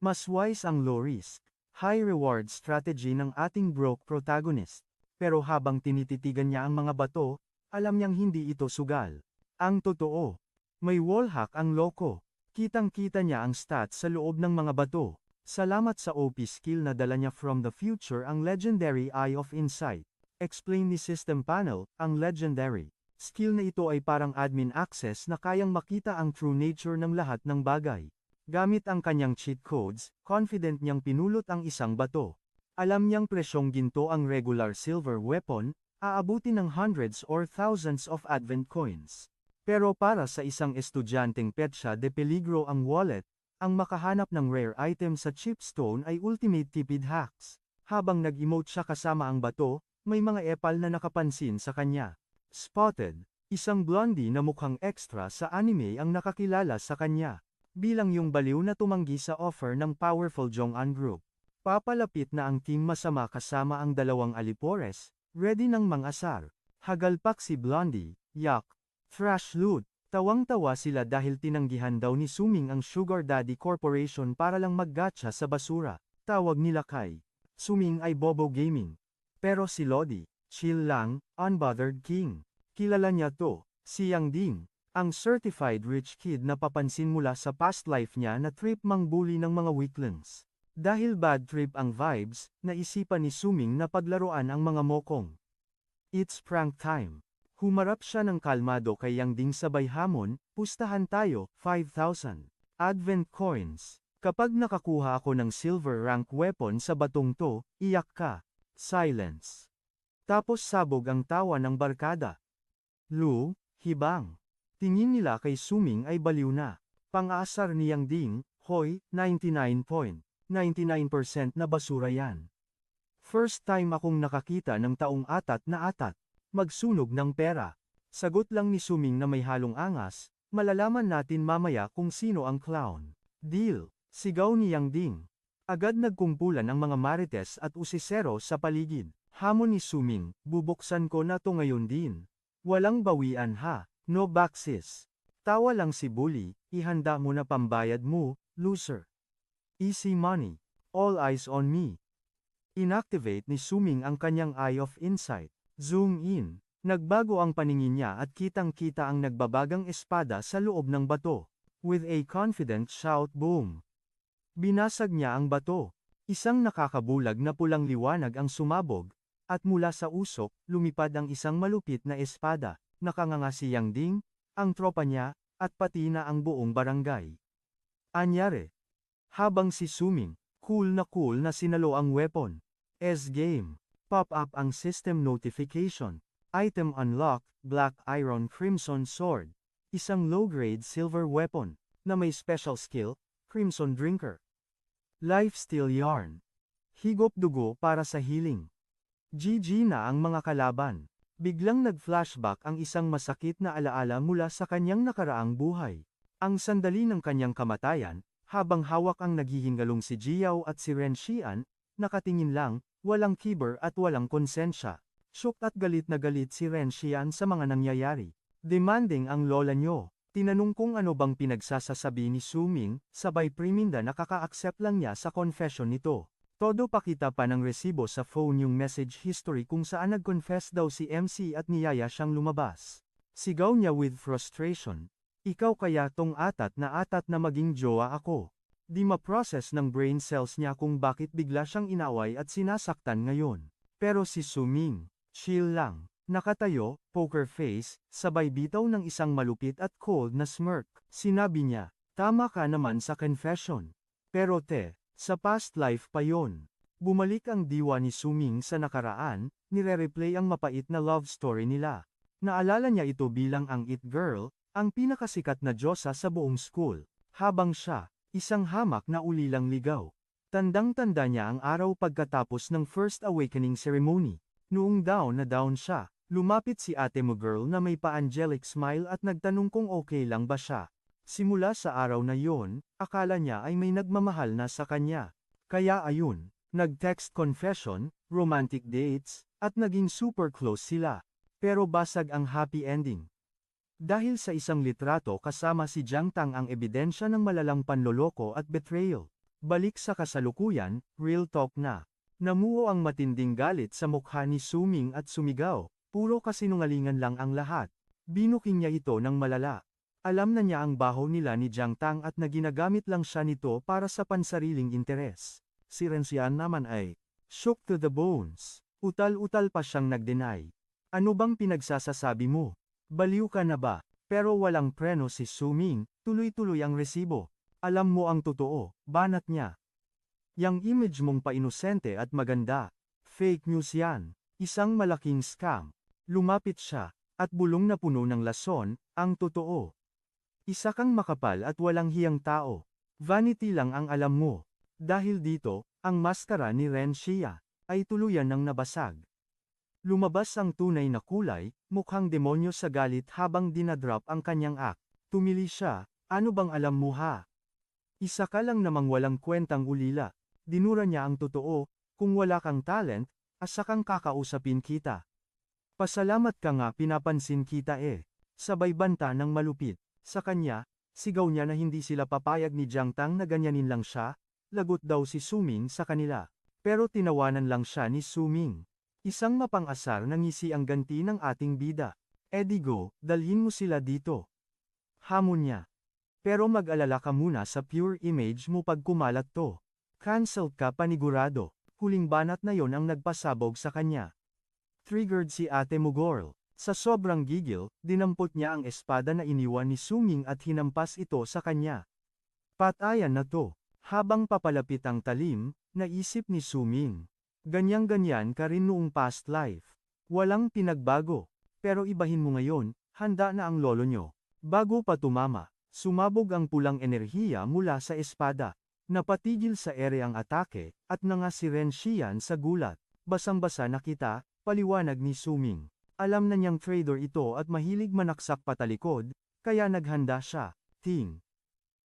Mas wise ang low risk, high reward strategy ng ating broke protagonist. Pero habang tinititigan niya ang mga bato, alam niyang hindi ito sugal. Ang totoo, may wallhack ang loko. Kitang-kita niya ang stats sa loob ng mga bato. Salamat sa OP skill na dala niya from the future ang legendary Eye of Insight. Explain ni System Panel, ang legendary skill na ito ay parang admin access na kayang makita ang true nature ng lahat ng bagay. Gamit ang kanyang cheat codes, confident niyang pinulot ang isang bato. Alam niyang presyong ginto ang regular silver weapon, aabutin ng hundreds or thousands of advent coins. Pero para sa isang estudyanteng petsa de peligro ang wallet, ang makahanap ng rare item sa chipstone ay ultimate tipid hacks. Habang nag-emote siya kasama ang bato, may mga epal na nakapansin sa kanya. Spotted, isang blondie na mukhang extra sa anime ang nakakilala sa kanya. Bilang yung baliw na tumanggi sa offer ng powerful Jong-un Group. Papalapit na ang team masama kasama ang dalawang alipores, ready ng mangasar. Hagalpak si Blondie, yak, thrash loot. Tawang-tawa sila dahil tinanggihan daw ni Suming ang Sugar Daddy Corporation para lang maggatcha sa basura. Tawag nila kay Suming ay Bobo Gaming. Pero si Lodi, chill lang, unbothered king. Kilala niya to, si Yang Ding, ang certified rich kid na papansin mula sa past life niya na trip mangbuli ng mga weaklings. Dahil bad trip ang vibes, naisipan ni Suming na paglaruan ang mga mokong. It's prank time. Humarap siya ng kalmado kay Yang Ding sabay hamon, pustahan tayo, 5,000 advent coins. Kapag nakakuha ako ng silver rank weapon sa batong to, iyak ka. Silence. Tapos sabog ang tawa ng barkada. Lu, hibang. Tingin nila kay Suming ay baliw na. Pang-aasar ni Yang Ding, hoy, 99.99% na basura yan. First time akong nakakita ng taong atat na atat. Magsunog ng pera. Sagot lang ni Suming na may halong angas, malalaman natin mamaya kung sino ang clown. Deal, sigaw ni Yang Ding. Agad nagkumpulan ang mga marites at usisero sa paligid. Hamon ni Suming, bubuksan ko na to ngayon din. Walang bawian ha, no backsis. Tawa lang si Bully, ihanda mo na pambayad mo, loser. Easy money. All eyes on me. Inactivate ni Suming ang kanyang Eye of Insight. Zoom in. Nagbago ang paningin niya at kitang-kita ang nagbabagang espada sa loob ng bato. With a confident shout boom. Binasag niya ang bato. Isang nakakabulag na pulang liwanag ang sumabog, at mula sa usok, lumipad ang isang malupit na espada. Nakanganga si Yang Ding, ang tropa niya, at pati na ang buong barangay. Anyare. Habang si Suming, cool na sinalo ang weapon. S-game. Nag-pop up ang system notification. Item unlocked, Black Iron Crimson Sword. Isang low-grade silver weapon, na may special skill, Crimson Drinker. Lifesteal Yarn. Higop dugo para sa healing. GG na ang mga kalaban. Biglang nag-flashback ang isang masakit na alaala mula sa kanyang nakaraang buhay. Ang sandali ng kanyang kamatayan, habang hawak ang naghihingalong si Jiao at si Ren Xian, nakatingin lang, walang kiber at walang konsensya. Shock at galit na galit si Ren Xian sa mga nangyayari. Demanding ang lola nyo. Tinanong kung ano bang pinagsasasabi ni Su Ming, sabay priminda na kaka-accept lang niya sa confession nito. Todo pakita pa ng resibo sa phone yung message history kung saan nag-confess daw si MC at niyaya siyang lumabas. Sigaw niya with frustration. Ikaw kaya tong atat na maging jowa ako. Di ma-process ng brain cells niya kung bakit bigla siyang inaway at sinasaktan ngayon. Pero si Su Ming, chill lang. Nakatayo, poker face, sabay bitaw ng isang malupit at cold na smirk. Sinabi niya, tama ka naman sa confession. Pero sa past life pa yon. Bumalik ang diwa ni Su Ming sa nakaraan, nire-replay ang mapait na love story nila. Naalala niya ito bilang ang It Girl, ang pinakasikat na diyosa sa buong school. Habang siya, isang hamak na ulilang ligaw. Tandang-tanda niya ang araw pagkatapos ng First Awakening Ceremony. Noong down na down siya, lumapit si ate mo girl na may pa-angelic smile at nagtanong kung okay lang ba siya. Simula sa araw na yon, akala niya ay may nagmamahal na sa kanya. Kaya ayun, nag-text confession, romantic dates, at naging super close sila. Pero basag ang happy ending. Dahil sa isang litrato kasama si Jiang Tang ang ebidensya ng malalang panloloko at betrayal. Balik sa kasalukuyan, real talk na. Namuo ang matinding galit sa mukha ni Su Ming at sumigaw, puro kasinungalingan lang ang lahat. Binuking niya ito ng malala. Alam na niya ang baho nila ni Jiang Tang at na ginagamit lang siya nito para sa pansariling interes. Si Ren Xian naman ay shook to the bones. Utal-utal pa siyang nag-deny. Ano bang pinagsasasabi mo? Baliw ka na ba? Pero walang preno si Su Ming, tuloy-tuloy ang resibo. Alam mo ang totoo, banat niya. Yang image mong painosente at maganda. Fake news yan. Isang malaking scam. Lumapit siya, at bulong na puno ng lason, ang totoo. Isa kang makapal at walang hiyang tao. Vanity lang ang alam mo. Dahil dito, ang maskara ni Ren Xia ay tuluyan ng nabasag. Lumabas ang tunay na kulay, mukhang demonyo sa galit habang dinadrop ang kanyang act. Tumili siya, ano bang alam mo ha? Isa ka lang namang walang kwentang ulila. Dinura niya ang totoo, kung wala kang talent, asa kang kakausapin kita. Pasalamat ka nga pinapansin kita Sabay banta ng malupit. Sa kanya, sigaw niya na hindi sila papayag ni Jiang Tang na ganyanin lang siya, lagot daw si Su Ming sa kanila. Pero tinawanan lang siya ni Su Ming. Isang mapang-asar na ngisi ang ganti ng ating bida. Edigo, dalhin mo sila dito. Hamon niya. Pero mag-alala ka muna sa pure image mo pag kumalat to. Cancelled ka panigurado. Huling banat na yon ang nagpasabog sa kanya. Triggered si ate mo girl. Sa sobrang gigil, dinampot niya ang espada na iniwan ni Su Ming at hinampas ito sa kanya. Patayan na to. Habang papalapit ang talim, naisip ni Su Ming. Ganyang-ganyan ka rin noong past life. Walang pinagbago. Pero ibahin mo ngayon, handa na ang lolo nyo. Bago pa tumama, sumabog ang pulang enerhiya mula sa espada. Napatigil sa ere ang atake, at nanga si Ren Xian sa gulat. Basang-basa na kita, paliwanag ni Su Ming. Alam na niyang trader ito at mahilig manaksak patalikod, kaya naghanda siya. Ting.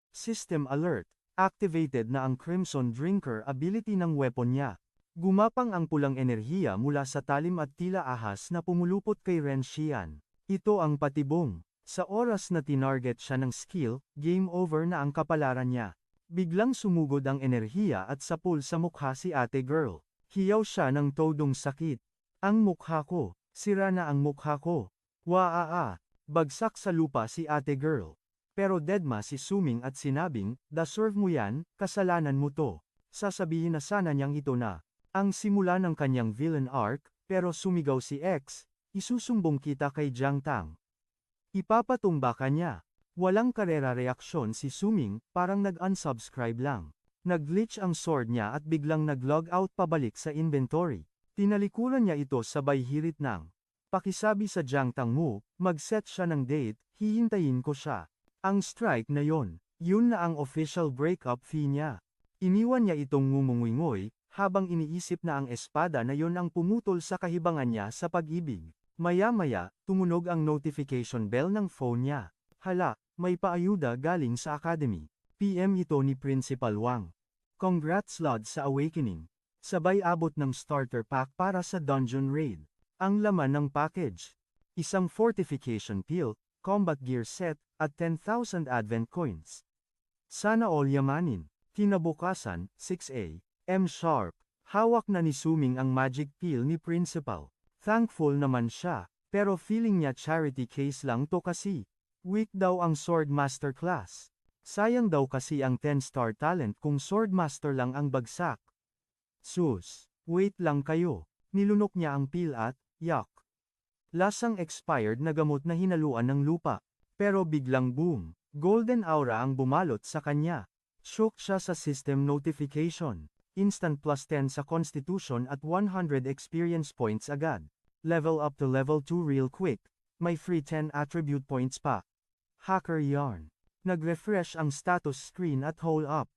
System alert. Activated na ang Crimson Drinker ability ng weapon niya. Gumapang ang pulang enerhiya mula sa talim at tila ahas na pumulupot kay Ren Xian. Ito ang patibong. Sa oras na tinarget siya ng skill, game over na ang kapalaran niya. Biglang sumugod ang enerhiya at sapul sa mukha si ate girl. Hiyaw siya ng todong sakit. Ang mukha ko. Sira na ang mukha ko. Waa. Bagsak sa lupa si ate girl. Pero deadma si Su Ming at sinabing, deserve mo yan, kasalanan mo to. Sasabihin na sana niyang ito na. Ang simula ng kanyang villain arc, pero sumigaw si X, isusumbong kita kay Jiang Tang. Ipapatumba ka niya. Walang karera reaksyon si Su Ming, parang nag-unsubscribe lang. Nag-glitch ang sword niya at biglang nag-log out pabalik sa inventory. Tinalikuran niya ito sabay hirit ng, pakisabi sa Jiang Tangmu, mag-set siya ng date, hihintayin ko siya. Ang strike na yon, yun na ang official breakup fee niya. Iniwan niya itong ngumunguingoy, habang iniisip na ang espada na yon ang pumutol sa kahibangan niya sa pag-ibig. Maya-maya, tumunog ang notification bell ng phone niya. Hala, may paayuda galing sa academy. PM ito ni Principal Wang. Congrats Lod sa awakening. Sabay abot ng starter pack para sa dungeon raid. Ang laman ng package. Isang fortification peel, combat gear set, at 10,000 advent coins. Sana all yamanin. Kinabukasan, 6 a.m. sharp. Hawak na ni Suming ang magic peel ni Principal. Thankful naman siya, pero feeling niya charity case lang to kasi. Weak daw ang sword master class. Sayang daw kasi ang 10-star talent kung swordmaster lang ang bagsak. Sus, wait lang kayo. Nilunok niya ang peel at, yuck. Lasang expired na gamot na hinaluan ng lupa. Pero biglang boom, golden aura ang bumalot sa kanya. Shook siya sa system notification. Instant plus 10 sa constitution at 100 experience points agad. Level up to level 2 real quick. May free 10 attribute points pa. Hacker yarn. Nag-refresh ang status screen at hole up.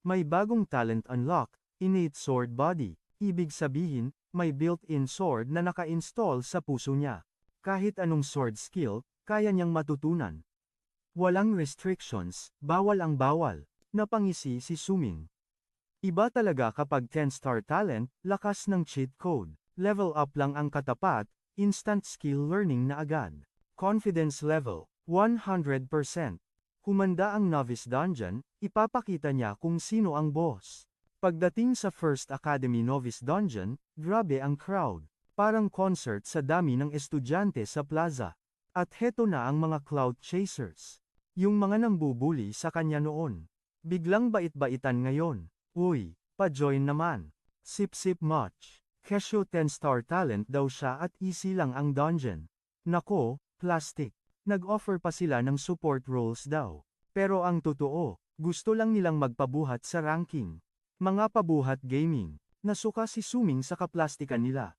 May bagong talent unlock. Innate sword body, ibig sabihin, may built-in sword na naka-install sa puso niya. Kahit anong sword skill, kaya niyang matutunan. Walang restrictions, bawal ang bawal. Napangisi si Suming. Iba talaga kapag 10-star talent, lakas ng cheat code. Level up lang ang katapat, instant skill learning na agad. Confidence level, 100%. Humanda ang novice dungeon, ipapakita niya kung sino ang boss. Pagdating sa First Academy Novice Dungeon, grabe ang crowd. Parang concert sa dami ng estudyante sa plaza. At heto na ang mga cloud chasers. Yung mga nambubuli sa kanya noon. Biglang bait-baitan ngayon. Uy, pa-join naman. Sip-sip much. Kesyo 10-star talent daw siya at easy lang ang dungeon. Nako, plastic. Nag-offer pa sila ng support roles daw. Pero ang totoo, gusto lang nilang magpabuhat sa ranking. Mga pabuhat gaming, nasuka si Suming sa kaplastikan nila.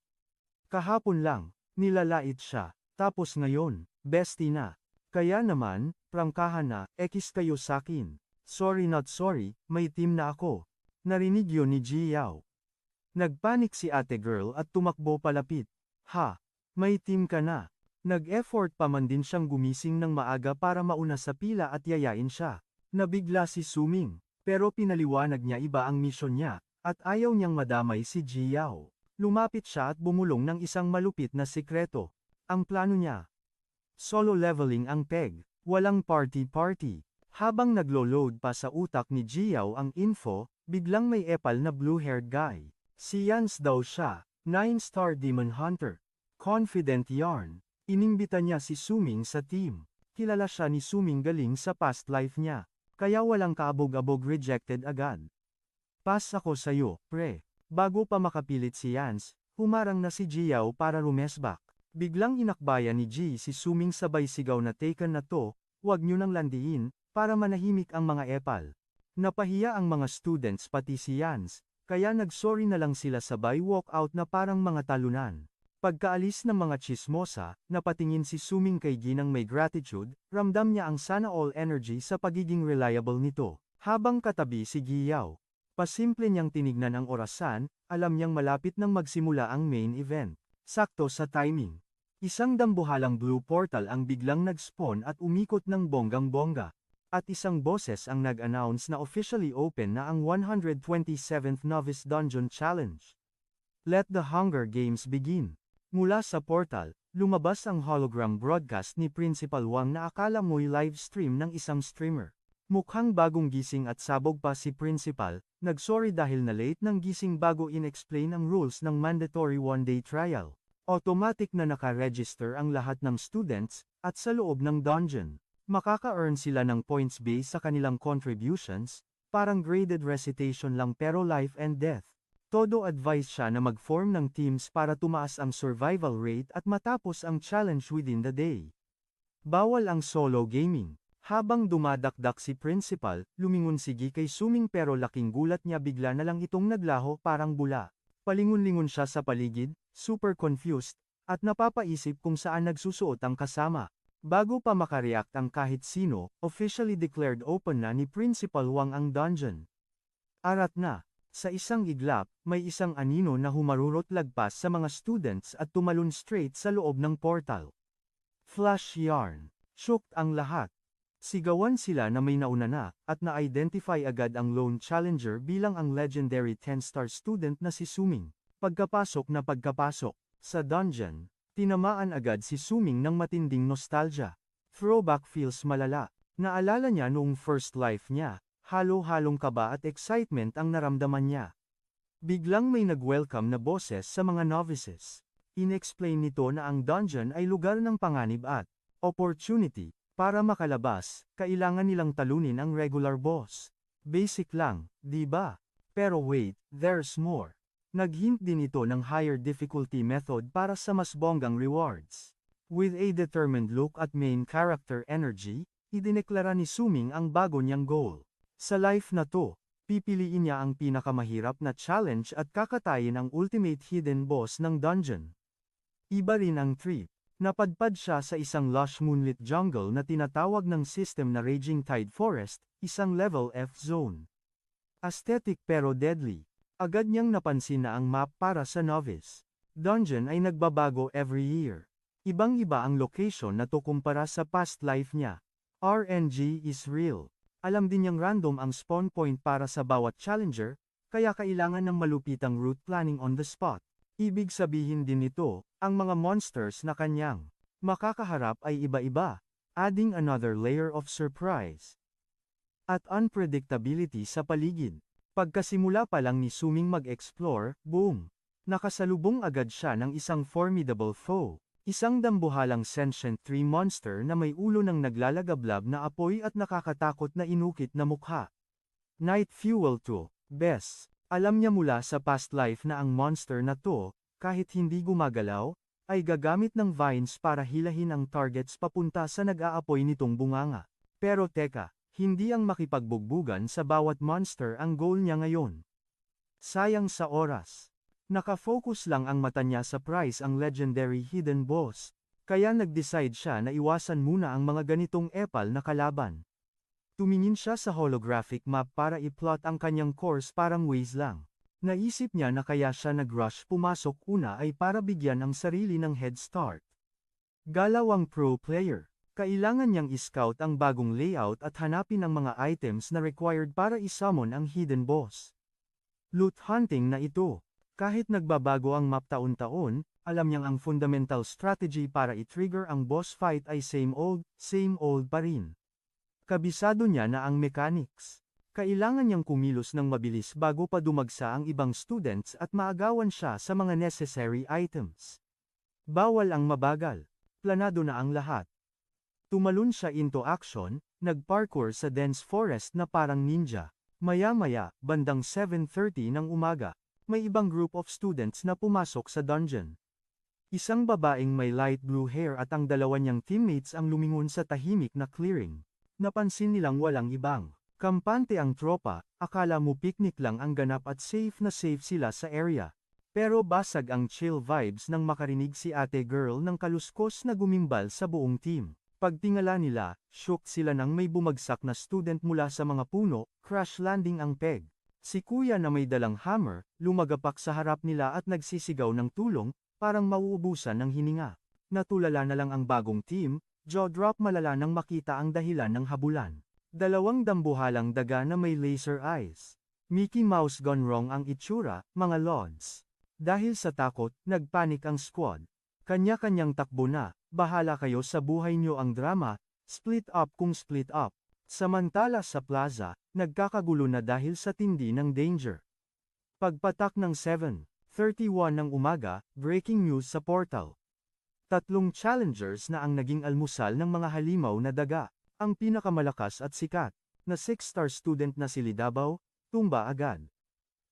Kahapon lang, nilalait siya, tapos ngayon, bestie na. Kaya naman, prangkahan na, ekis kayo sakin. Sorry not sorry, may team na ako. Narinig yun ni Ji Yao. Nagpanik si ate girl at tumakbo palapit. Ha, may team ka na. Nag-effort pa man din siyang gumising ng maaga para mauna sa pila at yayain siya. Nabigla si Suming. Pero pinaliwanag niya iba ang misyon niya, at ayaw niyang madamay si Ji Yao. Lumapit siya at bumulong ng isang malupit na sikreto. Ang plano niya. Solo leveling ang peg, walang party-party. Habang naglo-load pa sa utak ni Ji Yao ang info, biglang may epal na blue-haired guy. Si Yans daw siya, 9-star demon hunter. Confident yarn. Inimbita niya si Suming sa team. Kilala siya ni Suming galing sa past life niya. Kaya walang kaabog-abog rejected agad. Pass ako sayo, pre. Bago pa makapilit si Yans, humarang na si Ji Yao para rumesbak. Biglang inakbayan ni Ji si Suming sabay sigaw na taken na to, wag nyo nang landiin, para manahimik ang mga epal. Napahiya ang mga students pati si Yans, kaya nagsorry na lang sila sabay walk out na parang mga talunan. Pagkaalis ng mga chismosa, napatingin si Suming kay Ginang may gratitude, ramdam niya ang sana all energy sa pagiging reliable nito. Habang katabi si Ji Yao, pasimple niyang tinignan ang orasan, alam niyang malapit nang magsimula ang main event. Sakto sa timing. Isang dambuhalang blue portal ang biglang nag-spawn at umikot ng bonggang-bongga. At isang boses ang nag-announce na officially open na ang 127th Novice Dungeon Challenge. Let the Hunger Games begin. Mula sa portal, lumabas ang hologram broadcast ni Principal Wang na akala mo'y live stream ng isang streamer. Mukhang bagong gising at sabog pa si Principal, nagsorry dahil na late ng gising bago in-explain ang rules ng mandatory one-day trial. Automatic na naka-register ang lahat ng students, at sa loob ng dungeon, makaka-earn sila ng points based sa kanilang contributions, parang graded recitation lang pero life and death. Todo advice siya na mag-form ng teams para tumaas ang survival rate at matapos ang challenge within the day. Bawal ang solo gaming. Habang dumadakdak si Principal, lumingon si Gi kay Suming pero laking gulat niya bigla na lang itong naglaho parang bula. Palingon-lingon siya sa paligid, super confused, at napapaisip kung saan nagsusuot ang kasama. Bago pa makareact ang kahit sino, officially declared open na ni Principal Wang ang dungeon. Arat na. Sa isang iglap, may isang anino na humarurot lagpas sa mga students at tumalon straight sa loob ng portal. Flash yarn. Shocked ang lahat. Sigawan sila na may nauna na, at na-identify agad ang lone challenger bilang ang legendary 10-star student na si Suming. Pagkapasok sa dungeon, tinamaan agad si Suming ng matinding nostalgia. Throwback feels malala. Naalala niya noong first life niya, halo-halong kaba at excitement ang naramdaman niya. Biglang may nag-welcome na boses sa mga novices. Inexplain nito na ang dungeon ay lugar ng panganib at opportunity. Para makalabas, kailangan nilang talunin ang regular boss. Basic lang, di ba? Pero wait, there's more. Nag-hint din ito ng higher difficulty method para sa mas bonggang rewards. With a determined look at main character energy, idineklara ni Suming ang bago niyang goal. Sa life na to, pipiliin niya ang pinakamahirap na challenge at kakatayin ang ultimate hidden boss ng dungeon. Iba rin ang trip. Napadpad siya sa isang lush moonlit jungle na tinatawag ng system na Raging Tide Forest, isang level F zone. Aesthetic pero deadly. Agad niyang napansin na ang map para sa novice. Dungeon ay nagbabago every year. Ibang-iba ang location na to kumpara sa past life niya. RNG is real. Alam din niyang random ang spawn point para sa bawat challenger, kaya kailangan ng malupitang route planning on the spot. Ibig sabihin din nito, ang mga monsters na kanyang makakaharap ay iba-iba, adding another layer of surprise at unpredictability sa paligid. Pagkasimula pa lang ni Suming mag-explore, boom! Nakasalubong agad siya ng isang formidable foe, isang dambuhalang sentient tree monster na may ulo ng naglalagablab na apoy at nakakatakot na inukit na mukha. Night Fuel 2, Best. Alam niya mula sa past life na ang monster na to, kahit hindi gumagalaw, ay gagamit ng vines para hilahin ang targets papunta sa nag-aapoy nitong bunganga. Pero teka, hindi ang makipagbugbugan sa bawat monster ang goal niya ngayon. Sayang sa oras. Nakafocus lang ang mata niya sa prize ang legendary hidden boss, kaya nag-decide siya na iwasan muna ang mga ganitong epal na kalaban. Tumingin siya sa holographic map para i-plot ang kanyang course parang Waze lang. Naisip niya na kaya siya nag-rush pumasok una ay para bigyan ang sarili ng head start. Galawang pro player. Kailangan niyang i-scout ang bagong layout at hanapin ang mga items na required para i-summon ang hidden boss. Loot hunting na ito. Kahit nagbabago ang map taon-taon, alam niyang ang fundamental strategy para i-trigger ang boss fight ay same old pa rin. Kabisado niya na ang mechanics. Kailangan niyang kumilos ng mabilis bago pa dumagsa ang ibang students at maagawan siya sa mga necessary items. Bawal ang mabagal. Planado na ang lahat. Tumalon siya into action, nag-parkour sa dense forest na parang ninja. Maya-maya, bandang 7:30 ng umaga, may ibang group of students na pumasok sa dungeon. Isang babaeng may light blue hair at ang dalawa niyang teammates ang lumingon sa tahimik na clearing. Napansin nilang walang ibang kampante ang tropa, akala mo picnic lang ang ganap at safe na safe sila sa area. Pero basag ang chill vibes nang makarinig si ate girl ng kaluskos na gumimbal sa buong team. Pagtingala nila, shocked sila nang may bumagsak na student mula sa mga puno, crash landing ang peg. Si kuya na may dalang hammer, lumagapak sa harap nila at nagsisigaw ng tulong, parang mauubusan ng hininga. Natulala na lang ang bagong team, jaw drop malala nang makita ang dahilan ng habulan. Dalawang dambuhalang daga na may laser eyes. Mickey Mouse gone wrong ang itsura, mga lods. Dahil sa takot, nagpanik ang squad. Kanya-kanyang takbo na, bahala kayo sa buhay nyo ang drama, split up kung split up. Samantala sa plaza, nagkakagulo na dahil sa tindi ng danger. Pagpatak ng 7:31 ng umaga, breaking news sa portal. 3 challengers na ang naging almusal ng mga halimaw na daga. Ang pinakamalakas at sikat na 6-star student na si Lidabaw, tumba agad.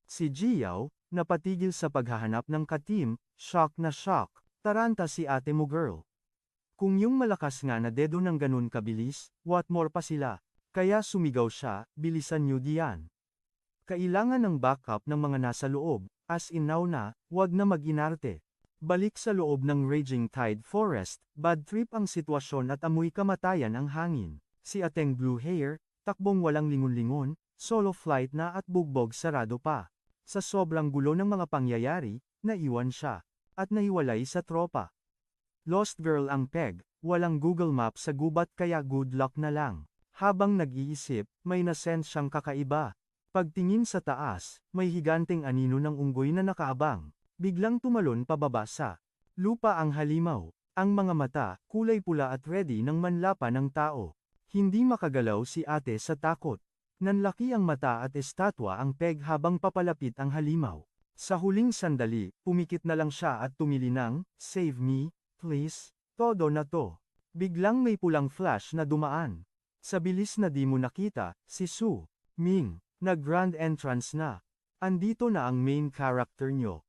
Si Jiao, napatigil sa paghahanap ng ka-team, shock na shock, taranta si ate mo girl. Kung yung malakas nga na dedo ng ganun kabilis, what more pa sila, kaya sumigaw siya, bilisan nyo diyan. Kailangan ng backup ng mga nasa loob, As in now na, wag na mag-inarte. Balik sa loob ng Raging Tide Forest, bad trip ang sitwasyon at amoy kamatayan ang hangin. Si Ateng Blue Hair, takbong walang lingon-lingon, solo flight na at bugbog sarado pa. Sa sobrang gulo ng mga pangyayari, naiwan siya. At nahiwalay sa tropa. Lost girl ang Peg, walang Google Map sa gubat kaya good luck na lang. Habang nag-iisip, may nasense siyang kakaiba. Pagtingin sa taas, may higanteng anino ng unggoy na nakaabang. Biglang tumalon pababa sa lupa ang halimaw. Ang mga mata, kulay pula at ready ng manlapa ng tao. Hindi makagalaw si ate sa takot. Nanlaki ang mata at estatwa ang Peg habang papalapit ang halimaw. Sa huling sandali, pumikit na lang siya at tumili ng, "Save me, please, todo na to." Biglang may pulang flash na dumaan. Sa bilis na di mo nakita, si Su Ming, nag-grand entrance na. Andito na ang main character nyo.